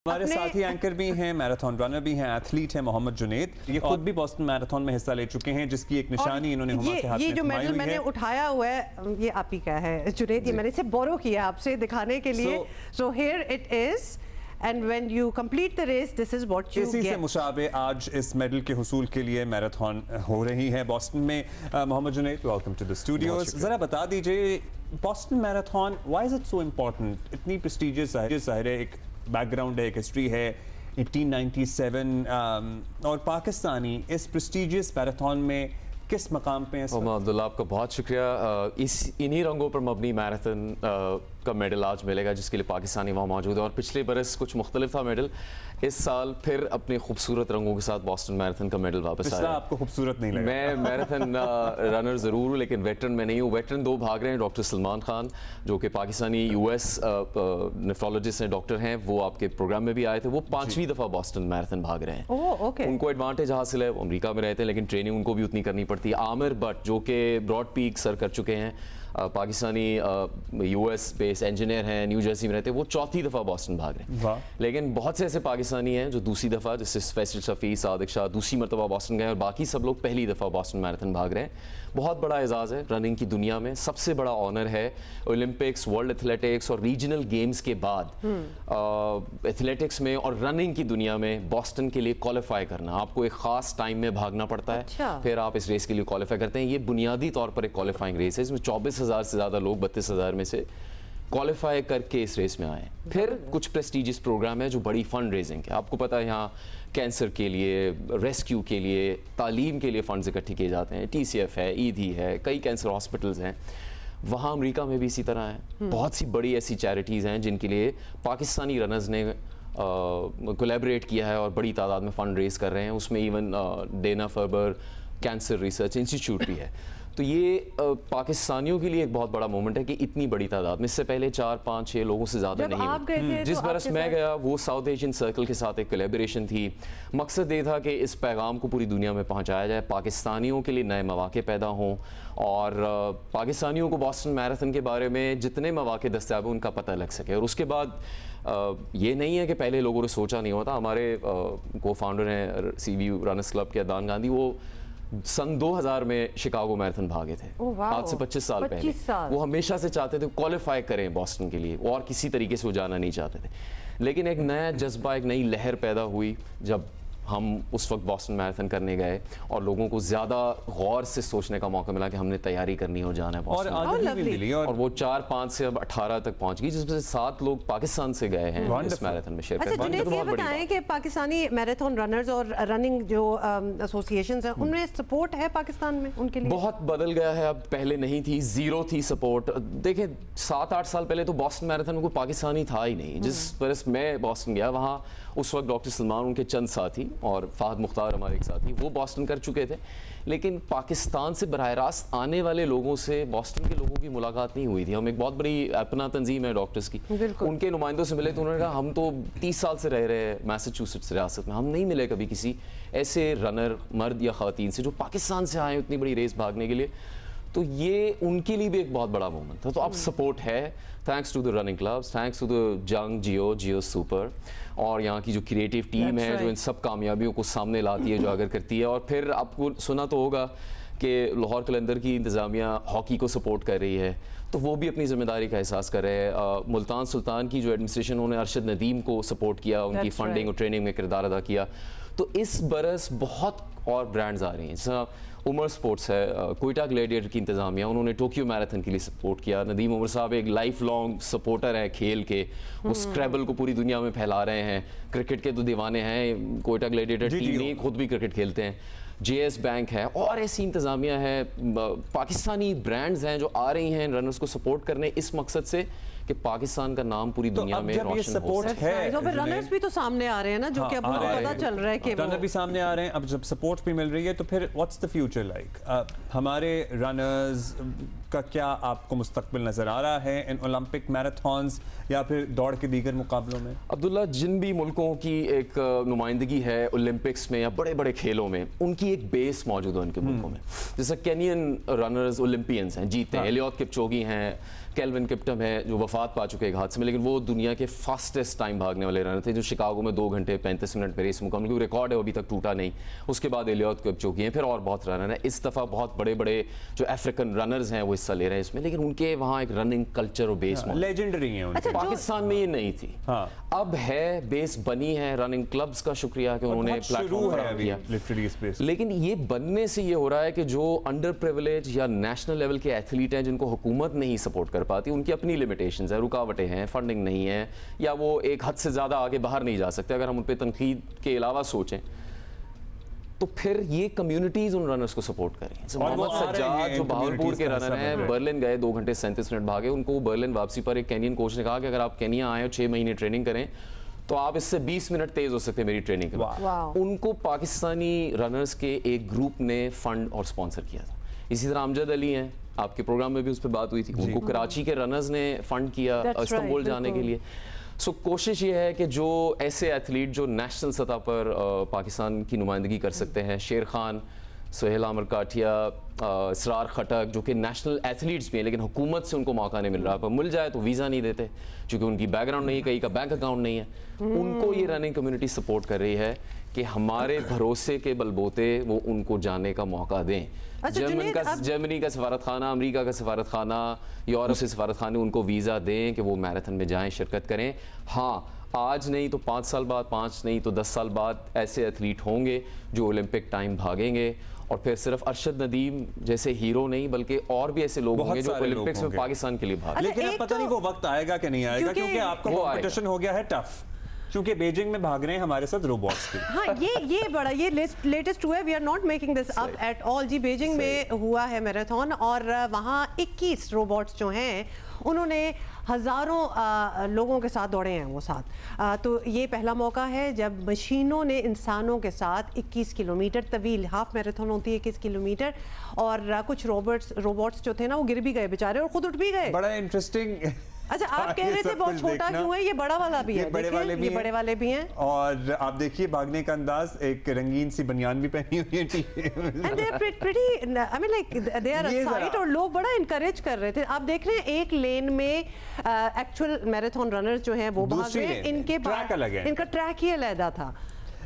हमारे साथ ही एंकर भी हैं, मैराथन रनर भी हैं, एथलीट हैं मोहम्मद जुनैद। ये खुद भी बोस्टन मैराथन में हिस्सा ले चुके हैं, जिसकी एक निशानी इन्होंने हुमा के हाथ में ये जो मेडल मैंने उठाया हुआ है ये आप ही का है जुनैद, ये मैंने इसे बोरो किया आपसे दिखाने के लिए। So here it is and when you complete the race this is what you get. इसी से मुशाबे आज इस मेडल के हुसूल के लिए मैराथन हो रही है बोस्टन में। Mohammed Junaid, welcome to the studios. जरा बता दीजिए Boston marathon why is it so important? इतनी प्रेस्टिजियस ज़ाहिर है, एक बैकग्राउंड है, एक हिस्ट्री है, 1897 और पाकिस्तानी इस प्रेस्टिजियस मैराथन में किस मकाम पे हैं? अब्दुल्ला, आपका बहुत शुक्रिया। इन्हीं रंगों पर मबनी मैराथन का मेडल आज मिलेगा जिसके लिए पाकिस्तानी वहाँ मौजूद है। और पिछले बरस कुछ मुख्तलिफ था मेडल, इस साल फिर अपने खूबसूरत रंगों के साथ बोस्टन मैराथन का मेडल वापस आया। आपको खूबसूरत नहीं लगा? मैं मैराथन रनर ज़रूर हूँ लेकिन वेटरन में नहीं हूँ। वेटरन दो भाग रहे हैं, डॉक्टर सलमान खान जो कि पाकिस्तानी US नेफ्रोलॉजिस्ट हैं, डॉक्टर हैं, वो आपके प्रोग्राम में भी आए थे। वो 5वीं दफ़ा बोस्टन मैराथन भाग रहे हैं। उनको एडवांटेज हासिल है, वो अमेरिका में रहते हैं लेकिन ट्रेनिंग उनको भी उतनी करनी पड़ती है। आमिर भट्ट जो कि ब्रॉड पीक सर कर चुके हैं, पाकिस्तानी US बेस इंजीनियर हैं, न्यू जर्सी में रहते हैं, वो 4थी दफ़ा बोस्टन भाग रहे हैं। लेकिन बहुत से ऐसे पाकिस्तानी हैं जो दूसरी दफ़ा, जैसे फैसल शफी, सादिक शाह दूसरी मरतबा बोस्टन गए और बाकी सब लोग पहली दफ़ा बोस्टन मैराथन भाग रहे हैं। बहुत बड़ा एजाज़ है रनिंग की दुनिया में, सबसे बड़ा ऑनर है। ओलंपिक्स, वर्ल्ड एथलेटिक्स और रीजनल गेम्स के बाद एथलेटिक्स में और रनिंग की दुनिया में बोस्टन के लिए क्वालिफाई करना, आपको एक ख़ास टाइम में भागना पड़ता है। फिर आप इस रेस के लिए क्वालिफाई करते हैं। ये बुनियादी तौर पर एक क्वालिफाइंग रेस है, इसमें 24,000 से ज़्यादा लोग 32,000 में से क्वालिफाई करके इस रेस में आए। फिर कुछ प्रेस्टिजियस प्रोग्राम है जो बड़ी फंड रेजिंग है। आपको पता है यहाँ कैंसर के लिए, रेस्क्यू के लिए, तालीम के लिए फंड्स इकट्ठे किए जाते हैं। TCF है, ईदी है, कई कैंसर हॉस्पिटल्स हैं। वहाँ अमेरिका में भी इसी तरह है। बहुत सी बड़ी ऐसी चैरिटीज़ हैं जिनके लिए पाकिस्तानी रनर्स ने कोलैबोरेट किया है और बड़ी तादाद में फ़ंड रेज कर रहे हैं। उसमें even Dana Farber Cancer Research Institute भी है। तो ये पाकिस्तानियों के लिए एक बहुत बड़ा मोमेंट है कि इतनी बड़ी तादाद में, इससे पहले 4, 5, 6 लोगों से ज़्यादा नहीं हुई। जिस बरस मैं गया वो साउथ एशियन सर्कल के साथ एक कोलैबोरेशन थी। मकसद ये था कि इस पैगाम को पूरी दुनिया में पहुंचाया जाए, पाकिस्तानियों के लिए नए मौके पैदा हों और पाकिस्तानियों को बोस्टन मैराथन के बारे में जितने मौके दस्तयाब हैं उनका पता लग सके। और उसके बाद ये नहीं है कि पहले लोगों ने सोचा नहीं होता। हमारे को फाउंडर हैं CVU रनर्स क्लब के अदान गांधी, वो सन 2000 में शिकागो मैराथन भागे थे, आज से 25 साल पहले। वो हमेशा से चाहते थे क्वालिफाई करें बोस्टन के लिए और किसी तरीके से वो जाना नहीं चाहते थे। लेकिन एक नया जज्बा, एक नई लहर पैदा हुई जब हम उस वक्त बोस्टन मैराथन करने गए और लोगों को ज़्यादा गौर से सोचने का मौका मिला कि हमने तैयारी करनी हो, जाना है बोस्टन। और वो 4, 5 से अब 18 तक पहुंच गई, जिसमें से 7 लोग पाकिस्तान से गए हैं इस मैराथन में शेयर करने। अच्छा, ये बताएं कि पाकिस्तानी मैराथन रनर्स और रनिंग जो एसोसिएशंस हैं उनमें सपोर्ट है पाकिस्तान में उनके लिए? बहुत बदल गया है, अब पहले नहीं थी, ज़ीरो थी सपोर्ट। देखिए 7-8 साल पहले तो बोस्टन मैराथन में कोई पाकिस्तानी था ही नहीं। जिस बरस मैं बोस्टन गया वहाँ उस वक्त डॉक्टर सलमान, उनके चंद साथी और फ़हद मुख्तार हमारे एक साथी, वो बोस्टन कर चुके थे। लेकिन पाकिस्तान से बराह रास्त आने वाले लोगों से बोस्टन के लोगों की मुलाकात नहीं हुई थी। हम एक बहुत बड़ी अपना तंजीम है डॉक्टर्स की, उनके नुमाइंदों से मिले तो उन्होंने कहा हम तो 30 साल से रह रहे हैं मैसाचुसेट्स रियासत में, हम नहीं मिले कभी किसी ऐसे रनर मर्द या ख़वातीन से जो पाकिस्तान से आए उतनी बड़ी रेस भागने के लिए। तो ये उनके लिए भी एक बहुत बड़ा मोमेंट था। तो अब सपोर्ट है, thanks to the running clubs, thanks to the जंग जियो सुपर और यहाँ की जो क्रिएटिव टीम है जो इन सब कामयाबियों को सामने लाती है, जो अगर करती है। और फिर आपको सुना तो होगा कि लाहौर कलंदर की इंतज़ामिया हॉकी को सपोर्ट कर रही है, तो वो भी अपनी ज़िम्मेदारी का एहसास कर रहे हैं। मुल्तान सुल्तान की जो एडमिनिस्ट्रेशन, उन्होंने अरशद नदीम को सपोर्ट किया, उनकी फंडिंग और ट्रेनिंग में किरदार अदा किया। तो इस बरस बहुत और ब्रांड्स आ रही हैं, जैसा उमर स्पोर्ट्स है, कोयटा ग्लैडिएटर की इंतज़ामिया, उन्होंने टोक्यो मैराथन के लिए सपोर्ट किया। नदीम उमर साहब एक लाइफ लॉन्ग सपोर्टर हैं खेल के, वो स्क्रैबल को पूरी दुनिया में फैला रहे हैं। क्रिकेट के तो दीवाने हैं, कोयटा ग्लैडिएटर टीम नहीं, खुद भी क्रिकेट खेलते हैं। JS बैंक है और ऐसी इंतज़ामिया है, पाकिस्तानी ब्रांड्स हैं जो आ रही हैं रनर्स को सपोर्ट करने इस मकसद से कि पाकिस्तान का नाम पूरी दुनिया में रोशन हो सके। तो फिर रनर्स भी तो सामने आ रहे हैं ना, जो कि अब पता चल रहा है कि रनर भी सामने आ रहे हैं। अब जब सपोर्ट भी मिल रही है तो फिर व्हाट्स द फ्यूचर लाइक? हमारे रनर्स का क्या आपको मुस्तकबिल नजर आ रहा है इन ओलंपिक मैराथन्स या फिर दौड़ के दीगर मुकाबलों में? अब्दुल्ला, जिन भी मुल्कों की एक नुमाइंदगी है ओलंपिक्स में या बड़े बड़े खेलों में, उनकी एक बेस मौजूद है उनके मुल्कों में। जैसे केनियन रनर्स ओलंपियंस हैं, जीते हैं, एलियॉट किपचोगी हैं, केल्विन किप्टम है जो वफात पा चुके एक हादसे में, लेकिन वो दुनिया के फास्टेस्ट टाइम भागने वाले रनर थे, जो शिकागो में 2 घंटे 35 मिनट में रेस मुकम्मल, क्योंकि रिकॉर्ड है अभी तक टूटा नहीं। उसके बाद एलियट किपचोगे हैं, फिर और बहुत रनर हैं। इस दफ़ा बहुत बड़े बड़े जो अफ्रीकन रनर्स हैं वो हिस्सा ले रहे हैं इसमें, लेकिन उनके वहाँ एक रनिंग कल्चर और बेस लेजेंडरी है। अच्छा, पाकिस्तान में ये नहीं थी, अब है, बेस बनी है। रनिंग क्लब्स का शुक्रिया कि उन्होंने प्लेटफॉर्म किया, लेकिन ये बनने से ये हो रहा है कि जो अंडर प्रिविलेज या नेशनल लेवल के एथलीट हैं जिनको हुकूमत नहीं सपोर्ट कर पाती, उनकी अपनी लिमिटेशंस है, रुकावटें हैं, फंडिंग नहीं है, या वो एक हद से ज़्यादा आगे बाहर नहीं जा सकते। अगर हम उन पर तनकीद के अलावा सोचें तो फिर ये कम्युनिटीज उन रनर्स को सपोर्ट करें। मोहम्मद सज्जाद जो बहावलपुर के रनर हैं, बर्लिन गए, 2 घंटे 37 मिनट भागे। उनको बर्लिन वापसी पर एक केनियन कोच ने कहा कि अगर आप केनिया आए हो 6 महीने ट्रेनिंग करें तो आप इससे 20 मिनट तेज हो सकते हैं मेरी ट्रेनिंग के। उनको पाकिस्तानी रनर्स के एक ग्रुप ने फंड और स्पॉन्सर किया था। इसी तरह अमजद अली हैं, आपके प्रोग्राम में भी उस पर बात हुई थी, उनको कराची के रनर्स ने फंड किया इस्तांबुल जाने के लिए। सो कोशिश ये है कि जो ऐसे एथलीट जो नेशनल सतह पर पाकिस्तान की नुमाइंदगी कर सकते हैं, शेर खान, सुहेल आमर काठिया, इसरार खटक, जो कि नेशनल एथलीट्स भी हैं लेकिन हुकूमत से उनको मौका नहीं मिल रहा, पर मिल जाए तो वीज़ा नहीं देते क्योंकि उनकी बैकग्राउंड नहीं है, कहीं का बैंक अकाउंट नहीं है। उनको ये रनिंग कम्युनिटी सपोर्ट कर रही है कि हमारे भरोसे के बलबोते वो उनको जाने का मौका दें। जर्मनी का सफारत खाना, अमेरिका का सफारत खाना, यूरोप से सफारत खाने उनको वीज़ा दें कि वो मैराथन में जाएं, शिरकत करें। हाँ, आज नहीं तो 5 साल बाद, 5 नहीं तो 10 साल बाद ऐसे एथलीट होंगे जो ओलंपिक टाइम भागेंगे, और फिर सिर्फ अरशद नदीम जैसे हीरो नहीं बल्कि और भी ऐसे लोग होंगे जो ओलंपिक्स में पाकिस्तान के लिए भाग। लेकिन अब पता नहीं वो वक्त आएगा कि नहीं आएगा, क्योंकि आपका कॉम्पिटिशन हो गया है टफ, क्योंकि बीजिंग में भाग रहे हैं हमारे साथ रोबोट्स भी। हाँ, ये बड़ा ये लेटेस्ट हुआ है। We are not making this up at all जी। बीजिंग में हुआ है मैराथन और वहाँ 21 रोबोट्स जो हैं उन्होंने हज़ारों लोगों के साथ दौड़े हैं वो साथ। तो ये पहला मौका है जब मशीनों ने इंसानों के साथ 21 किलोमीटर तवील, हाफ मैराथन होती है 21 किलोमीटर, और कुछ रोबोट्स जो थे ना वो गिर भी गए बेचारे और खुद उठ भी गए। बड़ा इंटरेस्टिंग। अच्छा, आप कह रहे थे बहुत छोटा क्यों है, ये बड़ा वाला भी है, बड़े वाले भी हैं। और आप देखिए भागने का अंदाज, एक रंगीन सी बनियान भी पहनी हुई है and they are pretty, I mean like they are a sight, और लोग बड़ा इनकरेज कर रहे थे। आप देख रहे हैं एक लेन में एक्चुअल मैराथन रनर्स जो हैं वो भाग रहे हैं, इनके ट्रैक अलग है, इनका ट्रैक ही अलग था।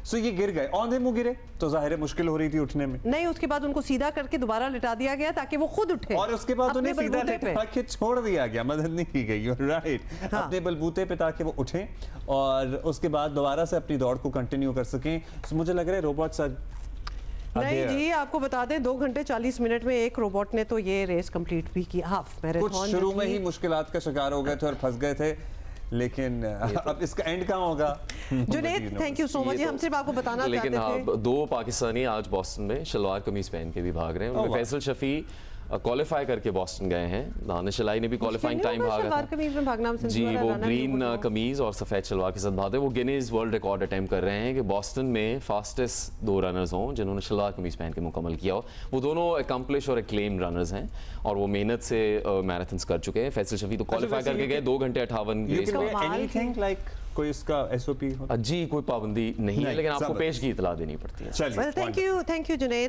सो ये गिर गए, औंधे मुंह गिरे तो जाहिर है मुश्किल हो रही थी उठने में। नहीं, उसके बाद उनको सीधा करके दोबारा लिटा दिया गया ताकि वो खुद उठे, और उसके बाद उन्हें सीधा लिटा के छोड़ दिया गया, मदद नहीं की गई। राइट, अपने बलबूते पे ताकि वो उठें और उसके बाद दोबारा से अपनी दौड़ को कंटिन्यू कर सकें। तो मुझे लग रहा है रोबोट्स नहीं जी, आपको बता दें 2 घंटे 40 मिनट में एक रोबोट ने तो ये रेस कंप्लीट भी की, हाफ मैराथन। कुछ शुरू में ही मुश्किलात का शिकार हो गए थे और फंस गए थे, लेकिन अब इसका एंड कहाँ होगा? Junaid, thank you so much. हम सिर्फ आपको बताना चाहते थे, लेकिन 2 पाकिस्तानी आज बॉस्टन में शलवार कमीज पहन के भी भाग रहे हैं। फैसल शफी क्वालिफाई करके बॉस्टन गए हैं, दानिश अलाई ने भी क्वालिफाइंग टाइम भागा था जी, वो ग्रीन कमीज और सफ़ेद शलवार के साथ भागे। वो गिनीज वर्ल्ड रिकॉर्ड अटेम्प्ट कर रहे हैं कि बॉस्टन में फास्टेस्ट 2 रनर्स हों जिन्होंने शलवार कमीज पहन के मुकम्मल किया हो। वो दोनों अकम्पलिश और एक्लेम रनर्स हैं और वो मेहनत से मैराथन्स कर चुके हैं। फैसल शफी तो क्वालिफाई करके गए 2 घंटे 58 कोई इसका एसओपी जी, कोई पाबंदी नहीं है, लेकिन आपको पेश की इतला देनी पड़ती है। Thank you Junaid.